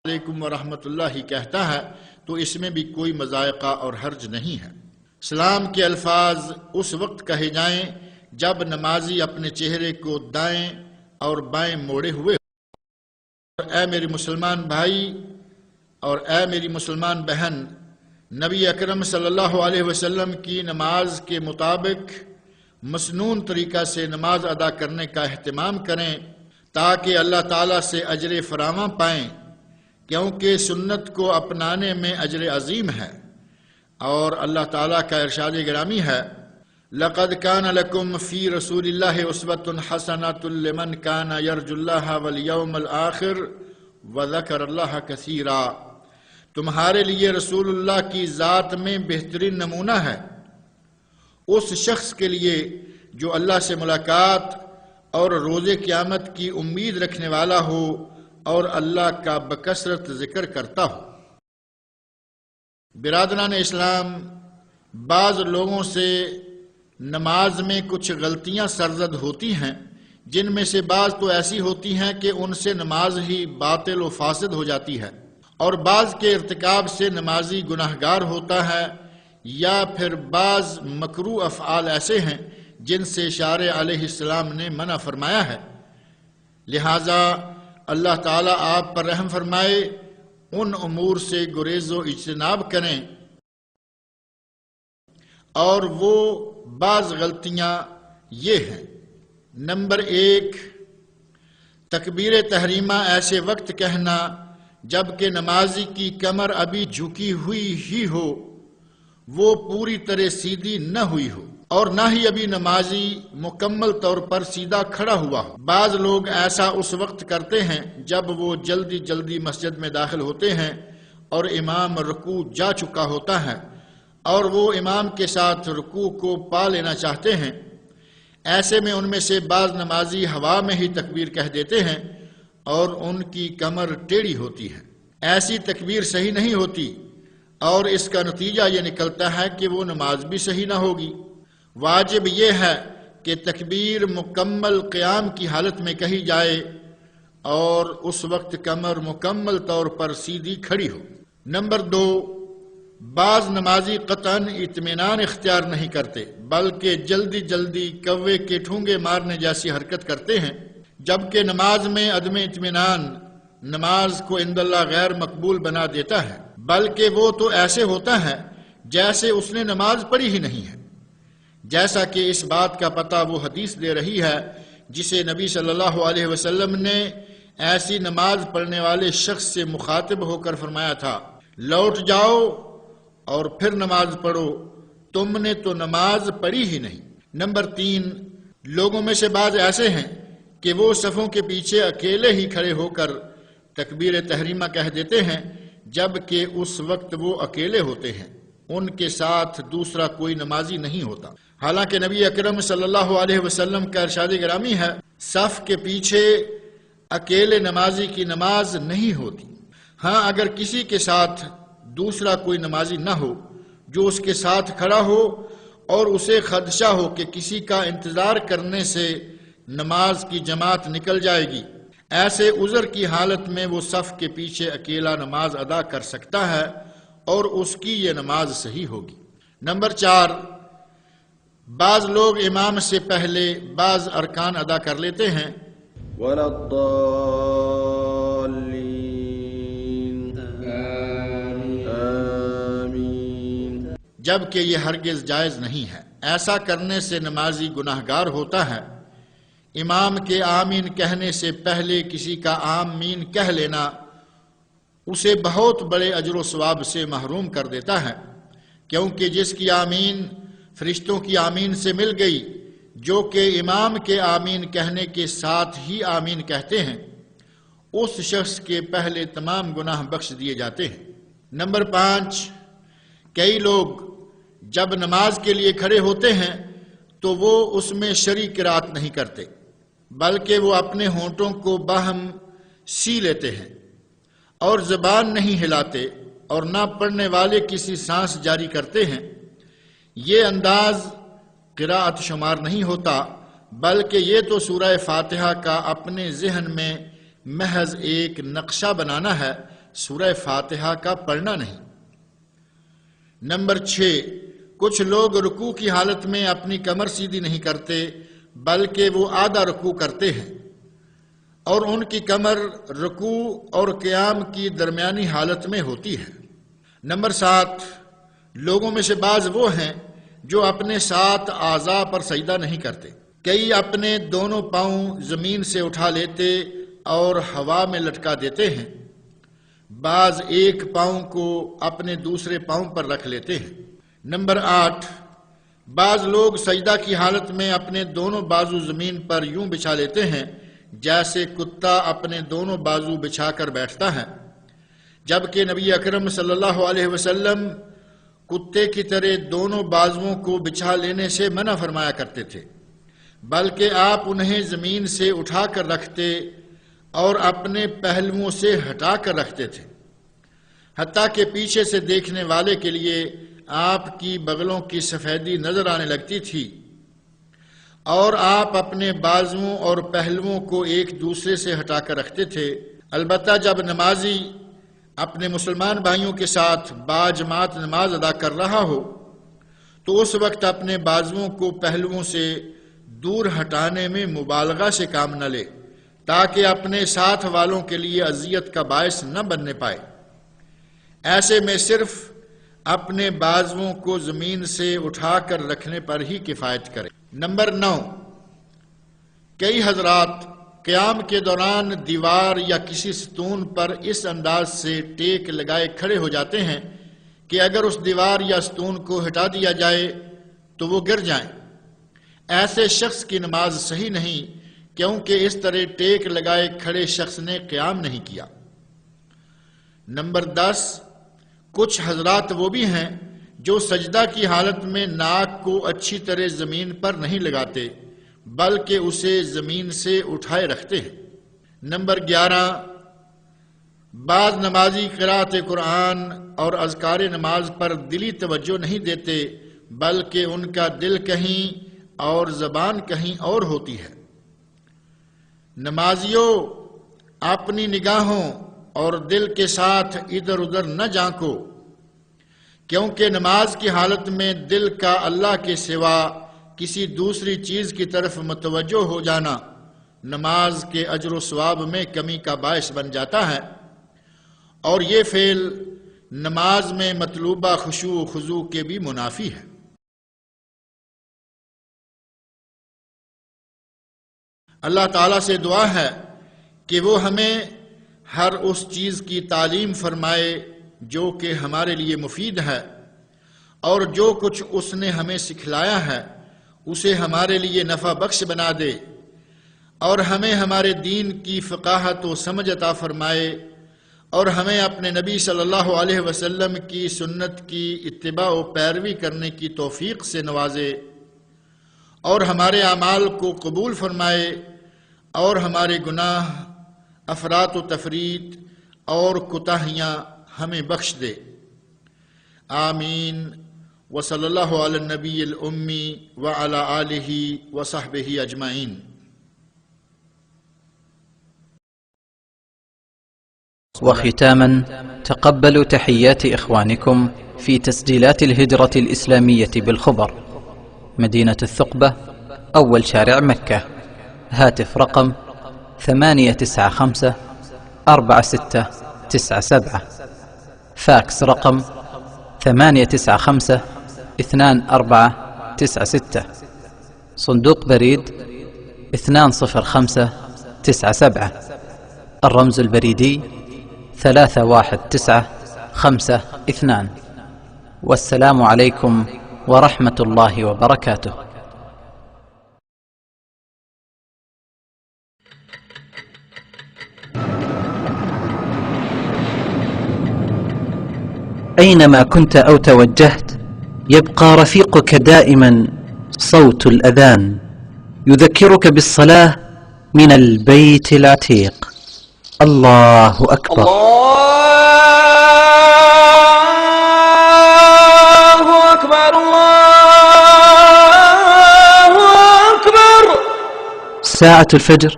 علیکم ورحمۃ اللہ کہتا ہے تو اس میں بھی کوئی مضائقہ اور حرج نہیں ہے۔ سلام کے الفاظ اس وقت کہے جائیں جب نمازی اپنے چہرے کو دائیں اور بائیں موڑے ہوئے ہو۔ اے میری مسلمان بھائی اور اے میری مسلمان بہن، نبی اکرم صلی اللہ علیہ وسلم کی نماز کے مطابق مسنون طریقہ سے نماز ادا کرنے کا اہتمام کریں تاکہ اللہ تعالیٰ سے اجر فراوان پائیں، کیونکہ سنت کو اپنانے میں اجر عظیم ہے۔ اور اللہ تعالیٰ کا ارشاد گرامی ہے، لَقَدْ كَانَ لَكُمْ فِي رَسُولِ اللَّهِ أُسْوَةٌ حَسَنَةٌ لِمَنْ كَانَ يَرْجُو اللَّهَ وَالْيَوْمَ الْآخِرَ وَذَكَرَ اللَّهَ كَثِيرًا۔ تمہارے لیے رسول اللہ کی ذات میں بہترین نمونہ ہے اس شخص کے لیے جو اللہ سے ملاقات اور روز قیامت کی امید رکھنے والا ہو اور اللہ کا بکثرت ذکر کرتا ہو۔ برادران اسلام، بعض لوگوں سے نماز میں کچھ غلطیاں سرزد ہوتی ہیں، جن میں سے بعض تو ایسی ہوتی ہیں کہ ان سے نماز ہی باطل و فاسد ہو جاتی ہے، اور بعض کے ارتکاب سے نمازی گناہگار ہوتا ہے، یا پھر بعض مکروہ افعال ایسے ہیں جن سے شارع علیہ السلام نے منع فرمایا ہے۔ لہٰذا اللہ تعالیٰ آپ پر رحم فرمائے، ان امور سے گریز و اجتناب کریں۔ اور وہ بعض غلطیاں یہ ہیں: نمبر 1، تکبیر تحریمہ ایسے وقت کہنا جبکہ نمازی کی کمر ابھی جھکی ہوئی ہی ہو، وہ پوری طرح سیدھی نہ ہوئی ہو، اور نہ ہی ابھی نمازی مکمل طور پر سیدھا کھڑا ہوا ہو۔ بعض لوگ ایسا اس وقت کرتے ہیں جب وہ جلدی جلدی مسجد میں داخل ہوتے ہیں اور امام رکوع جا چکا ہوتا ہے اور وہ امام کے ساتھ رکوع کو پا لینا چاہتے ہیں۔ ایسے میں ان میں سے بعض نمازی ہوا میں ہی تکبیر کہہ دیتے ہیں اور ان کی کمر ٹیڑھی ہوتی ہے۔ ایسی تکبیر صحیح نہیں ہوتی، اور اس کا نتیجہ یہ نکلتا ہے کہ وہ نماز بھی صحیح نہ ہوگی۔ واجب یہ ہے کہ تکبیر مکمل قیام کی حالت میں کہی جائے اور اس وقت کمر مکمل طور پر سیدھی کھڑی ہو۔ نمبر 2، بعض نمازی قطعاً اطمینان اختیار نہیں کرتے بلکہ جلدی جلدی کوے کے ٹھونگے مارنے جیسی حرکت کرتے ہیں، جبکہ نماز میں عدم اطمینان نماز کو عند اللہ غیر مقبول بنا دیتا ہے، بلکہ وہ تو ایسے ہوتا ہے جیسے اس نے نماز پڑھی ہی نہیں ہے، جیسا کہ اس بات کا پتہ وہ حدیث دے رہی ہے جسے نبی صلی اللہ علیہ وسلم نے ایسی نماز پڑھنے والے شخص سے مخاطب ہو کر فرمایا تھا، لوٹ جاؤ اور پھر نماز پڑھو، تم نے تو نماز پڑھی ہی نہیں۔ نمبر 3، لوگوں میں سے بعض ایسے ہیں کہ وہ صفوں کے پیچھے اکیلے ہی کھڑے ہو کر تکبیر تحریمہ کہہ دیتے ہیں جبکہ اس وقت وہ اکیلے ہوتے ہیں، ان کے ساتھ دوسرا کوئی نمازی نہیں ہوتا۔ حالانکہ نبی اکرم صلی اللہ علیہ وسلم کا ارشاد گرامی ہے، صف کے پیچھے اکیلے نمازی کی نماز نہیں ہوتی۔ ہاں، اگر کسی کے ساتھ دوسرا کوئی نمازی نہ ہو جو اس کے ساتھ کھڑا ہو اور اسے خدشہ ہو کہ کسی کا انتظار کرنے سے نماز کی جماعت نکل جائے گی، ایسے عذر کی حالت میں وہ صف کے پیچھے اکیلا نماز ادا کر سکتا ہے اور اس کی یہ نماز صحیح ہوگی۔ نمبر 4، بعض لوگ امام سے پہلے بعض ارکان ادا کر لیتے ہیں وَلَا الضَّالِّينَ آمین، جبکہ یہ ہرگز جائز نہیں ہے۔ ایسا کرنے سے نمازی گناہگار ہوتا ہے۔ امام کے آمین کہنے سے پہلے کسی کا آمین کہہ لینا اسے بہت بڑے اجر و ثواب سے محروم کر دیتا ہے، کیونکہ جس کی آمین فرشتوں کی آمین سے مل گئی، جو کہ امام کے آمین کہنے کے ساتھ ہی آمین کہتے ہیں، اس شخص کے پہلے تمام گناہ بخش دیے جاتے ہیں۔ نمبر 5، کئی لوگ جب نماز کے لیے کھڑے ہوتے ہیں تو وہ اس میں شرعی قرات نہیں کرتے بلکہ وہ اپنے ہونٹوں کو باہم سی لیتے ہیں اور زبان نہیں ہلاتے اور نہ پڑھنے والے کسی سانس جاری کرتے ہیں۔ یہ انداز قراءت شمار نہیں ہوتا بلکہ یہ تو سورہ فاتحہ کا اپنے ذہن میں محض ایک نقشہ بنانا ہے سورہ فاتحہ کا پڑھنا نہیں۔ نمبر 6، کچھ لوگ رکوع کی حالت میں اپنی کمر سیدھی نہیں کرتے بلکہ وہ آدھا رکوع کرتے ہیں اور ان کی کمر رکوع اور قیام کی درمیانی حالت میں ہوتی ہے۔ نمبر 7، لوگوں میں سے بعض وہ ہیں جو اپنے 7 اعضاء پر سجدہ نہیں کرتے۔ کئی اپنے دونوں پاؤں زمین سے اٹھا لیتے اور ہوا میں لٹکا دیتے ہیں، بعض ایک پاؤں کو اپنے دوسرے پاؤں پر رکھ لیتے ہیں۔ نمبر 8، بعض لوگ سجدہ کی حالت میں اپنے دونوں بازو زمین پر یوں بچھا لیتے ہیں جیسے کتا اپنے دونوں بازو بچھا کر بیٹھتا ہے، جبکہ نبی اکرم صلی اللہ علیہ وسلم کتے کی طرح دونوں بازوؤں کو بچھا لینے سے منع فرمایا کرتے تھے، بلکہ آپ انہیں زمین سے اٹھا کر رکھتے اور اپنے پہلوؤں سے ہٹا کر رکھتے تھے، حتیٰ کہ پیچھے سے دیکھنے والے کے لیے آپ کی بغلوں کی سفیدی نظر آنے لگتی تھی، اور آپ اپنے بازوؤں اور پہلوؤں کو ایک دوسرے سے ہٹا کر رکھتے تھے۔ البتہ جب نمازی اپنے مسلمان بھائیوں کے ساتھ باجماعت نماز ادا کر رہا ہو تو اس وقت اپنے بازوؤں کو پہلوؤں سے دور ہٹانے میں مبالغہ سے کام نہ لے تاکہ اپنے ساتھ والوں کے لیے اذیت کا باعث نہ بننے پائے۔ ایسے میں صرف اپنے بازوؤں کو زمین سے اٹھا کر رکھنے پر ہی کفایت کرے۔ نمبر 9، کئی حضرات قیام کے دوران دیوار یا کسی ستون پر اس انداز سے ٹیک لگائے کھڑے ہو جاتے ہیں کہ اگر اس دیوار یا ستون کو ہٹا دیا جائے تو وہ گر جائیں۔ ایسے شخص کی نماز صحیح نہیں، کیونکہ اس طرح ٹیک لگائے کھڑے شخص نے قیام نہیں کیا۔ نمبر 10، کچھ حضرات وہ بھی ہیں جو سجدہ کی حالت میں ناک کو اچھی طرح زمین پر نہیں لگاتے بلکہ اسے زمین سے اٹھائے رکھتے ہیں۔ نمبر 11، بعض نمازی قرأت قرآن اور اذکار نماز پر دلی توجہ نہیں دیتے بلکہ ان کا دل کہیں اور زبان کہیں اور ہوتی ہے۔ نمازیوں، اپنی نگاہوں اور دل کے ساتھ ادھر ادھر نہ جھانکو، کیونکہ نماز کی حالت میں دل کا اللہ کے سوا کسی دوسری چیز کی طرف متوجہ ہو جانا نماز کے اجر و ثواب میں کمی کا باعث بن جاتا ہے، اور یہ فعل نماز میں مطلوبہ خشوع و خضوع کے بھی منافی ہے۔ اللہ تعالیٰ سے دعا ہے کہ وہ ہمیں ہر اس چیز کی تعلیم فرمائے جو کہ ہمارے لیے مفید ہے، اور جو کچھ اس نے ہمیں سکھلایا ہے اسے ہمارے لیے نفع بخش بنا دے، اور ہمیں ہمارے دین کی فقاہت و سمجھ عطا فرمائے، اور ہمیں اپنے نبی صلی اللہ علیہ وسلم کی سنت کی اتباع و پیروی کرنے کی توفیق سے نوازے، اور ہمارے اعمال کو قبول فرمائے، اور ہمارے گناہ، افراط و تفریط اور کوتاہیاں ہمیں بخش دے۔ آمین۔ وصلی اللہ علی النبی الامی وعلی آلہ وصحبہ اجمعین۔ وختاما تقبلوا تحيات إخوانكم في تسجيلات الهجرة الإسلامية بالخبر، مدينة الثقبة، أول شارع مكة. هاتف رقم 895-4697. فاكس رقم 895-2496. صندوق بريد 20597. الرمز البريدي 31952. والسلام عليكم ورحمة الله وبركاته. أينما كنت أو توجهت يبقى رفيقك دائما صوت الأذان يذكرك بالصلاة من البيت العتيق. الله أكبر. الله أكبر. الله أكبر. ساعة الفجر